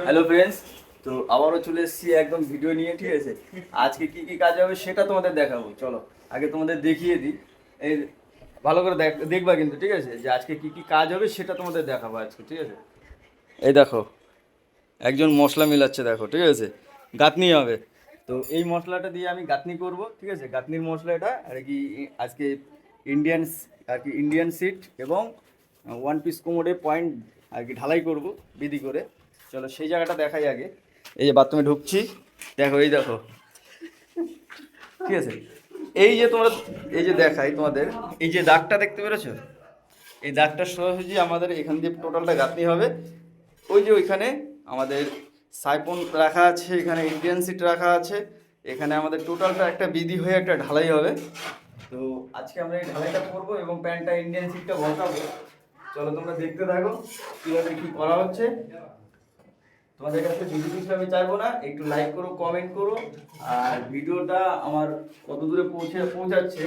Hello friends, তো আবারও চলে এসেছি একদম ভিডিও নিয়ে। ঠিক আছে, আজকে কি কি কাজ হবে সেটা তোমাদের দেখাবো। চলো আগে তোমাদের দেখিয়ে দিই। এই ভালো করে দেখবা কিন্তু, ঠিক আছে, যে আজকে কি কি কাজ হবে সেটা তোমাদের দেখাবো আজকে। ঠিক আছে, এই দেখো একজন মশলা মিলাচ্ছে, দেখো, ঠিক আছে, গাঁথনি হবে। তো এই মশলাটা দিয়ে আমি গাঁথনি করব, ঠিক আছে। গাঁথনির মশলা এটা আর কি আজকে ইন্ডিয়ান আর কি ইন্ডিয়ান সিট এবং ওয়ান পিস কোমোডে পয়েন্ট আর কি ঢালাই করব বিধি করে। চলো সেই জায়গাটা দেখাই আগে। এই যে বাথরুমে ঢুকছি, দেখো, এই দেখো, ঠিক আছে। এই যে তোমরা, এই যে দেখাই তোমাদের, এই যে দাগটা দেখতে পেরেছো, এই দাগটা সোজাসুজি আমাদের এখান দিয়ে টোটালটা গাঁথনি হবে। ওই যে ওইখানে আমাদের সাইপন রাখা আছে, এখানে ইন্ডিয়ান সিট রাখা আছে, এখানে আমাদের টোটালটা একটা বিধি হয়ে একটা ঢালাই হবে। তো আজকে আমরা এই ঢালাইটা করবো এবং প্যান্টটা ইন্ডিয়ান সিটটা বসাবো। চলো তোমরা দেখতে থাকো কীভাবে কী করা হচ্ছে। তোমাদের কাছে ভিডিও কিছু আমি চাইবো না, একটু লাইক করো, কমেন্ট করো, আর ভিডিওটা আমার কত দূরে পৌঁছাচ্ছে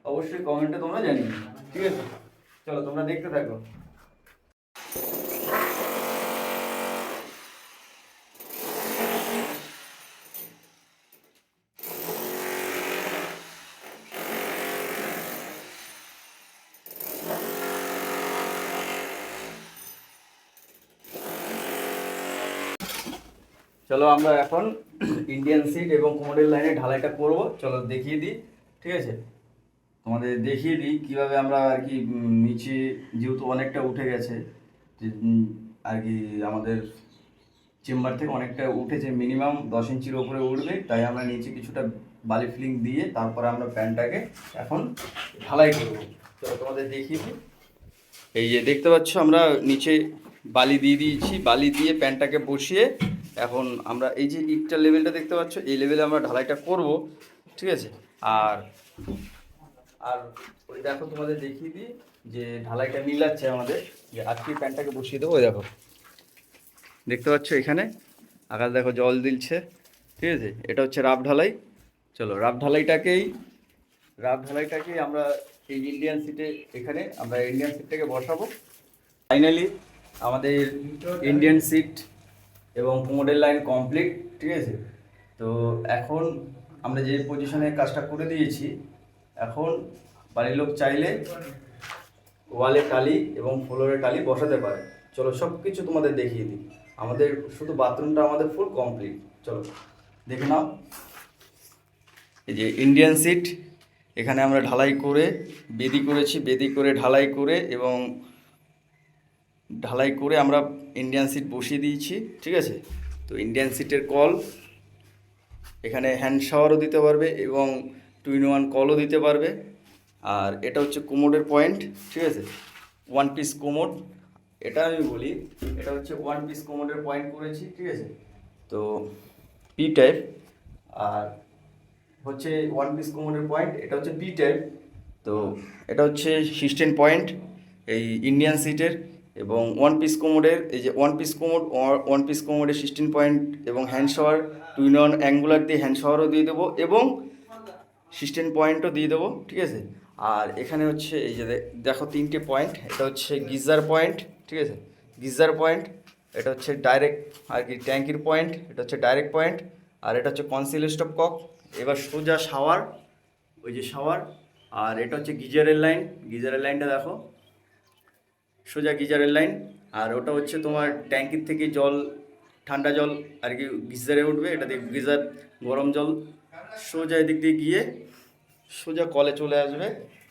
অবশ্যই কমেন্টে তোমরা জানিও, ঠিক আছে। চলো তোমরা দেখতে থাকো। চলো আমরা এখন ইন্ডিয়ান সিট এবং কোমরের লাইনে ঢালাইটা করব। চলো দেখিয়ে দিই, ঠিক আছে, তোমাদের দেখিয়ে দিই কীভাবে আমরা আর কি নিচে যেহেতু অনেকটা উঠে গেছে, যে আর কি আমাদের চেম্বার থেকে অনেকটা উঠেছে, মিনিমাম 10 ইঞ্চির ওপরে উঠবে, তাই আমরা নিচে কিছুটা বালি ফিলিং দিয়ে তারপরে আমরা প্যান্টটাকে এখন ঢালাই করবো। চলো তোমাদের দেখিয়ে দিই। এই যে দেখতে পাচ্ছ আমরা নিচে বালি দিয়ে দিয়েছি, বালি দিয়ে প্যান্টটাকে বসিয়ে এখন আমরা এই যে ইটটা লেভেলটা দেখতে পাচ্ছ, এই লেভেলে আমরা ঢালাইটা করব, ঠিক আছে। আর আর ওই দেখো তোমাদের দেখিয়ে দিই যে ঢালাইটা মিলাচ্ছে আমাদের, যে আজকে প্যান্টটাকে বসিয়ে দেবো। ওই দেখো দেখতে পাচ্ছ এখানে আকাশ দেখো জল দিচ্ছে, ঠিক আছে, এটা হচ্ছে রাফ ঢালাই। চলো রাফ ঢালাইটাকেই আমরা এই ইন্ডিয়ান সিটে, এখানে আমরা ইন্ডিয়ান সিটটাকে বসাবো। ফাইনালি আমাদের ইন্ডিয়ান সিট এবং কোমোডের লাইন কমপ্লিট, ঠিক আছে। তো এখন আমরা যে পজিশনে কাজটা করে দিয়েছি, এখন বাড়ির লোক চাইলে ওয়ালে টালি এবং ফ্লোরে টালি বসাতে পারে। চলো সব কিছু তোমাদের দেখিয়ে দিই। আমাদের শুধু বাথরুমটা আমাদের ফুল কমপ্লিট, চলো দেখে নাও। এই যে ইন্ডিয়ান সিট, এখানে আমরা ঢালাই করে বেদি করেছি, বেদি করে ঢালাই করে এবং ঢালাই করে আমরা ইন্ডিয়ান সিট বসিয়ে দিয়েছি, ঠিক আছে। তো ইন্ডিয়ান সিটের কল, এখানে হ্যান্ড শাওয়ারও দিতে পারবে এবং 2-in-1 কলও দিতে পারবে। আর এটা হচ্ছে কোমোডের পয়েন্ট, ঠিক আছে, ওয়ান পিস কোমোড। এটা আমি বলি, এটা হচ্ছে ওয়ান পিস কোমোডের পয়েন্ট করেছি, ঠিক আছে। তো পি টাইপ, আর হচ্ছে ওয়ান পিস কোমোডের পয়েন্ট, এটা হচ্ছে পি টাইপ। তো এটা হচ্ছে সিস্টেম পয়েন্ট এই ইন্ডিয়ান সিটের এবং ওয়ান পিস কোমোডের। এই যে ওয়ান পিস কোমোডের 16 পয়েন্ট এবং হ্যান্ড শাওয়ার 2-in-1 অ্যাঙ্গুলার দিয়ে হ্যান্ড শাওয়ারও দিয়ে দেবো এবং 16 পয়েন্টও দিয়ে দেবো, ঠিক আছে। আর এখানে হচ্ছে এই যে দেখো 3টে পয়েন্ট, এটা হচ্ছে গিজার পয়েন্ট, ঠিক আছে, গিজার পয়েন্ট। এটা হচ্ছে ডাইরেক্ট আর কি ট্যাঙ্কির পয়েন্ট, এটা হচ্ছে ডাইরেক্ট পয়েন্ট। আর এটা হচ্ছে কনসিল স্টপ কক। এবার সোজা শাওয়ার, ওই যে শাওয়ার। আর এটা হচ্ছে গিজারের লাইন, গিজারের লাইনটা দেখো, সোজা গিজারের লাইন। আর ওটা হচ্ছে তোমার ট্যাঙ্কির থেকে জল, ঠান্ডা জল আর কি গিজারে উঠবে, এটা দিয়ে গিজার গরম জল সোজা এদিক দিয়ে গিয়ে সোজা কলে চলে আসবে।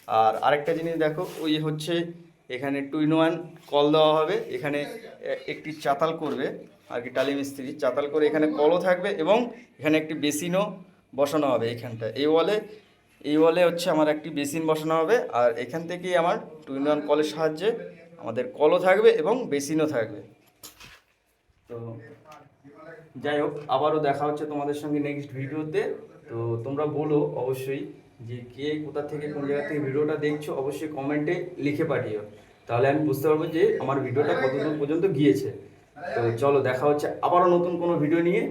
আর আরেকটা জিনিস দেখো, ওই হচ্ছে এখানে 2-in-1 কল দেওয়া হবে, এখানে একটি চাতাল করবে আর কি টালি মিস্ত্রি চাতাল করে, এখানে কলও থাকবে এবং এখানে একটি বেসিনও বসানো হবে। এইখানটা এই ওয়ালে হচ্ছে আমার একটি বেসিন বসানো হবে। আর এখান থেকেই আমার 2-in-1 কলের সাহায্যে আমাদের কলও থাকবে এবং বেসিনও থাকবে। তো যাই হোক, আবারও দেখা হচ্ছে তোমাদের সঙ্গে নেক্সট ভিডিওতে। তো তোমরা বলো অবশ্যই যে কে কোথা থেকে কোন জায়গা থেকে ভিডিওটা দেখছো, অবশ্যই কমেন্টে লিখে পাঠিও, তাহলে আমি বুঝতে পারবো যে আমার ভিডিওটা কতদূর পর্যন্ত গিয়েছে। তো চলো দেখা হচ্ছে আবারও নতুন কোনো ভিডিও নিয়ে।